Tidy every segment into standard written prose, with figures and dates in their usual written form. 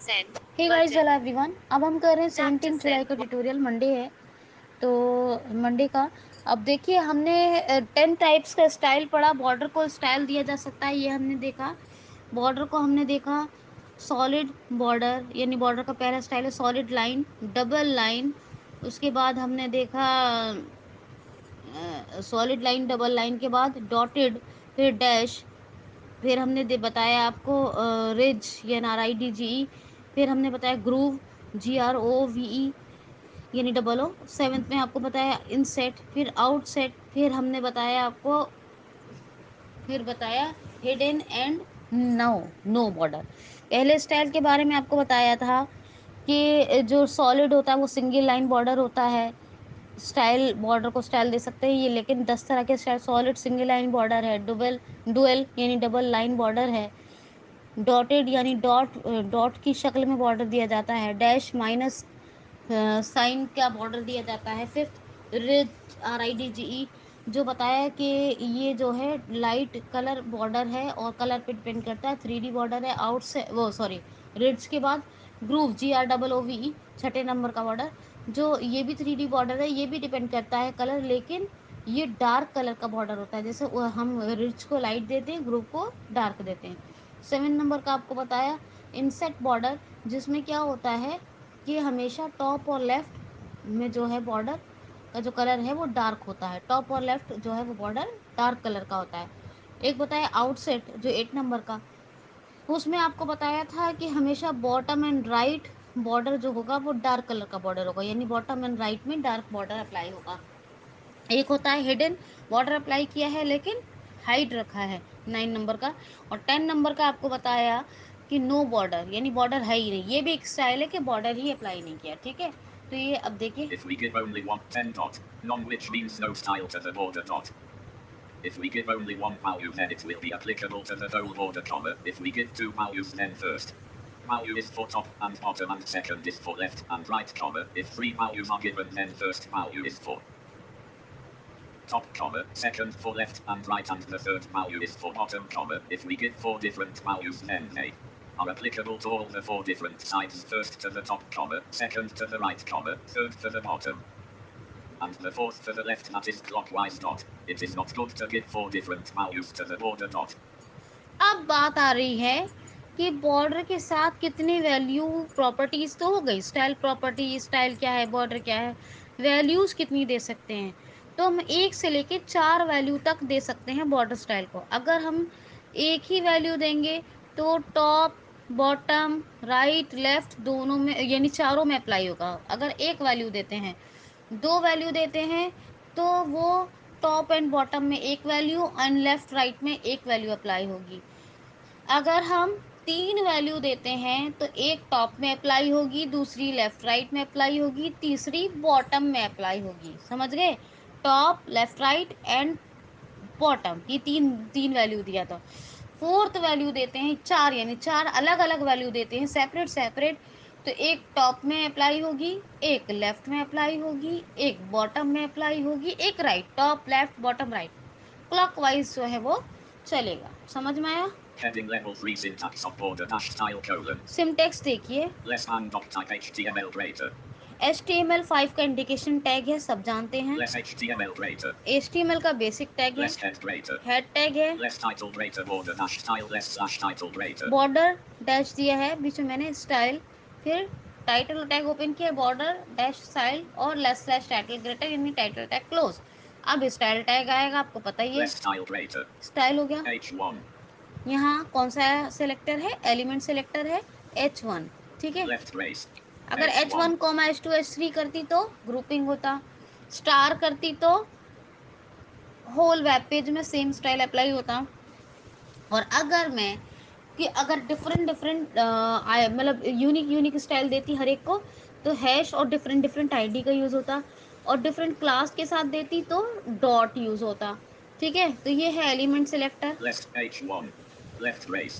Send hey guys, button. Hello everyone. अब हम कर रहे हैं टैप टू 17 जुलाई का सेंड। ट्यूटोरियल। मंडे है तो मंडे का। अब देखिए, हमने 10 टाइप्स का स्टाइल पढ़ा। बॉर्डर को स्टाइल दिया जा सकता है, ये हमने देखा। बॉर्डर को हमने देखा सॉलिड बॉर्डर, यानी बॉर्डर का पहला स्टाइल है सॉलिड लाइन, डबल लाइन। उसके बाद हमने देखा सॉलिड लाइन, डबल लाइन के बाद डॉटेड, फिर डैश, फिर हमने बताया आपको रिज या RIDGE, फिर हमने बताया ग्रूव, GROVE यानी डबल ओ। सेवन्थ में आपको बताया इनसेट, फिर आउटसेट, फिर हमने बताया आपको, फिर बताया hidden and no no border. पहले स्टाइल के बारे में आपको बताया था कि जो सॉलिड होता है वो सिंगल लाइन बॉर्डर होता है। स्टाइल बॉर्डर को स्टाइल दे सकते हैं ये, लेकिन 10 तरह के style. Solid single line border है, डुअल डुअल यानी डबल लाइन बॉर्डर है, डॉटेड यानी डॉट की शक्ल में बॉर्डर दिया जाता है, डैश माइनस साइन का बॉर्डर दिया जाता है। फिफ्थ रिज, RIDGE, जो बताया कि ये जो है लाइट कलर बॉर्डर है और कलर पे डिपेंड करता है। 3D बॉर्डर है। आउट से वो सॉरी रिड्स के बाद ग्रूव, GROOVE, छठे नंबर का बॉर्डर, जो ये भी 3D बॉर्डर है। ये भी डिपेंड करता है कलर, लेकिन ये डार्क कलर का बॉर्डर होता है। जैसे हम रिड्स को लाइट देते हैं, ग्रूव को डार्क देते हैं। 7 नंबर का आपको बताया इंसेट बॉर्डर, जिसमें क्या होता है कि हमेशा टॉप और लेफ्ट में जो है बॉर्डर का जो कलर है वो डार्क होता है। टॉप और लेफ्ट जो है वो बॉर्डर डार्क कलर का होता है। एक बताया आउटसेट, जो 8 नंबर का, उसमें आपको बताया था कि हमेशा बॉटम एंड राइट बॉर्डर जो होगा वो डार्क कलर का बॉर्डर होगा, यानी बॉटम एंड राइट में डार्क बॉर्डर अप्लाई होगा। एक होता है हिडन, बॉर्डर अप्लाई किया है लेकिन हाइड रखा है, 9 नंबर का। और 10 नंबर का आपको बताया कि नो बॉर्डर, यानी बॉर्डर है ही नहीं। ये भी एक स्टाइल है कि बॉर्डर ही अप्लाई नहीं किया। ठीक है, तो ये अब देखिए। If we give only one 10 dot, none, which means no style to the border dot. If we give only one value, then it will be applicable to the whole border comma. If we give two values, then first value is for top and bottom and second is for left and right comma. If three values are given, then first value is for top comma, second for left and right, and the third value is for bottom comma. If we give four different values, then they are applicable to all the four different sides. First to the top comma, second to the right comma, third to the bottom, and the fourth to the left, that is clockwise dot. It is not good to give four different values to the border dot. अब बात आ रही है कि border के साथ कितनी value, properties तो हो गई, स्टाइल प्रॉपर्टी, स्टाइल क्या है, बॉर्डर क्या है, वैल्यूज कितनी दे सकते हैं। तो हम 1 से लेके 4 वैल्यू तक दे सकते हैं बॉर्डर स्टाइल को। अगर हम एक ही वैल्यू देंगे तो टॉप, बॉटम, राइट, लेफ्ट दोनों में, यानी चारों में अप्लाई होगा। अगर एक वैल्यू देते हैं, दो वैल्यू देते हैं, तो वो टॉप एंड बॉटम में एक वैल्यू एंड लेफ्ट राइट में एक वैल्यू अप्लाई होगी। अगर हम 3 वैल्यू देते हैं तो एक टॉप में अप्लाई होगी, दूसरी लेफ्ट राइट में अप्लाई होगी, तीसरी बॉटम में अप्लाई होगी। समझ गए? Top, left right and bottom, ये तीन तीन वैल्यू दिया था। फोर्थ वैल्यू देते हैं 4, यानी 4 अलग अलग वैल्यू देते हैं, सेपरेट सेपरेट। तो एक टॉप में अप्लाई होगी, एक लेफ्ट में अप्लाई होगी, एक बॉटम में अप्लाई होगी, एक right. Top, left, bottom, right, clockwise जो है वो चलेगा। समझ में आया? Heading level 3 syntax of border dash style colon. Syntax देखिए। Less than dot type HTML greater. HTML5 का इंडिकेशन टैग है, सब जानते हैं। Less HTML greater. HTML का बेसिक टैग है, Less head greater. Head tag है, Less title greater border dash style less slash title greater. Border dash दिया है, बीच में मैंने स्टाइल, फिर टाइटल टैग ओपन किया, बॉर्डर डैश स्टाइल और लेस स्लैश टाइटल ग्रेटर, यानी टाइटल टैग क्लोज। अब स्टाइल टैग आएगा, आपको पता ही है। Less style greater. स्टाइल हो गया। H1. यहाँ कौन सा सेलेक्टर है? एलिमेंट सेलेक्टर है, H1। ठीक है, Left brace. अगर H1. H1 comma H2 H3 करती तो ग्रुपिंग होता, स्टार करती तो होल वेब पेज में सेम स्टाइल अप्लाई होता। और अगर मैं कि अगर डिफरेंट डिफरेंट मतलब यूनिक यूनिक स्टाइल देती हर एक को, तो हैश और डिफरेंट डिफरेंट आईडी का यूज़ होता। और डिफरेंट क्लास के साथ देती तो डॉट यूज़ होता। ठीक है, तो ये है element selector. Left H1. Left brace.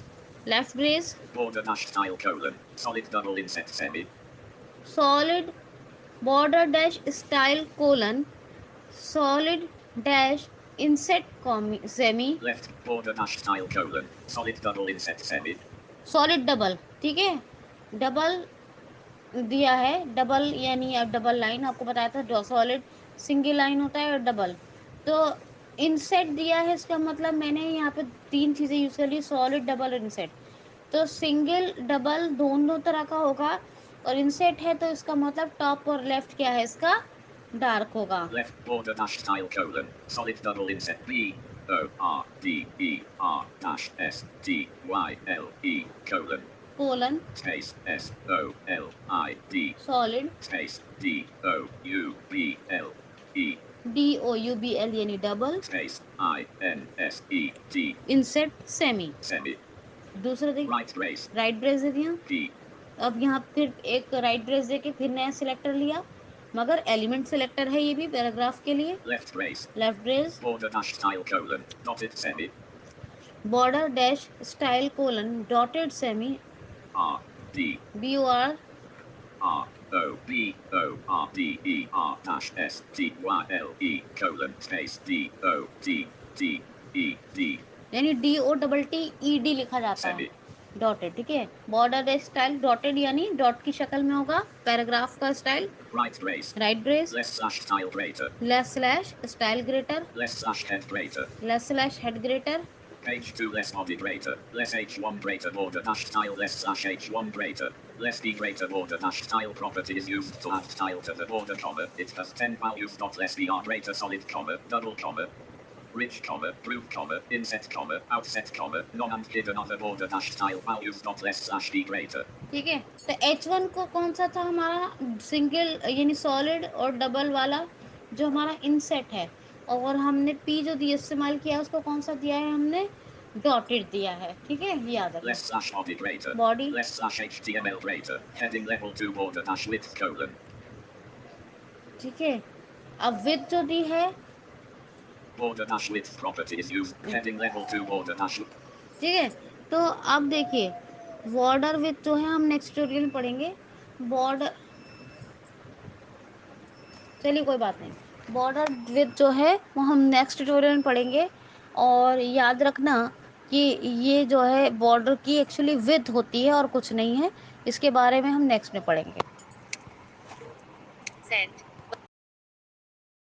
Left brace, Border dash style colon. Solid double inset semi. Solid border dash style colon, solid dash inset semi, Left border dash style colon. Solid double inset semi. Solid double. ठीक है, double दिया है, double यानी अब double line आपको बताया था, जो सॉलिड सिंगल लाइन होता है और डबल। तो इनसेट दिया है, इसका मतलब मैंने यहाँ पे 3 चीज़ें यूज़ कर ली, सॉलिड, डबल, इनसेट। तो सिंगल डबल दोनों तरह का होगा, और इनसेट है तो इसका मतलब टॉप और लेफ्ट क्या है इसका, डार्क होगा। Left border dash style colon. Solid double inset. B O R D E R dash S T Y L E colon. Colon, Space S O L I D. Solid, Space D O U B L E. DOUBL यानी double, Space I N S E T. Inset semi. Semi. दूसरा देख, Right brace. Right brace दे दिया। P. अब यहाँ फिर एक right brace देके फिर नया सिलेक्टर लिया, मगर एलिमेंट सिलेक्टर है ये भी पैराग्राफ के लिए। Left brace. Left brace, Border dash style colon. Dotted semi. Border dash style colon dotted semi, R D BOR R O B O R D E R dash S T Y L E colon space D O D D E D. यानी DOTTED लिखा जाता है, Semi. Dotted. ठीक है, border dash style dotted यानी dot की शक्ल में होगा पैराग्राफ का style. Right brace. Right brace, Less slash style greater. Less slash style greater, Less slash head greater. Less slash head greater, Page 2 less body greater. Less H1 greater border dash style less slash H1 greater. Less B greater border dash style property is used to add style to the border comma. It has 10 values dot less BR greater solid comma double comma. Rich comma, group comma, inset comma, outset comma, non and hidden other border dash style values dot less slash B greater. ठीक है। तो H1 को कौन सा था हमारा, single यानी solid और डबल वाला जो हमारा इनसेट है, और हमने P जो दिया इस्तेमाल किया उसको कौन सा दिया है हमने, डॉटेड दिया है। ठीक है, ये याद रखना। Less slash body greater. Body, Less slash HTML greater. Heading level 2 border dash width colon. ठीक है। अब विथ जो दी है, Border dash width property is used. Heading level 2 border dash. ठीक है। तो अब देखिए, बॉर्डर विथ जो है हम नेक्स्ट ट्यूटोरियल में पढ़ेंगे। बॉर्डर, चलिए कोई बात नहीं, बॉर्डर विथ जो है वो हम नेक्स्ट ट्यूटोरियल में पढ़ेंगे। और याद रखना कि ये जो है बॉर्डर की एक्चुअली विथ होती है और कुछ नहीं है, इसके बारे में हम नेक्स्ट में पढ़ेंगे।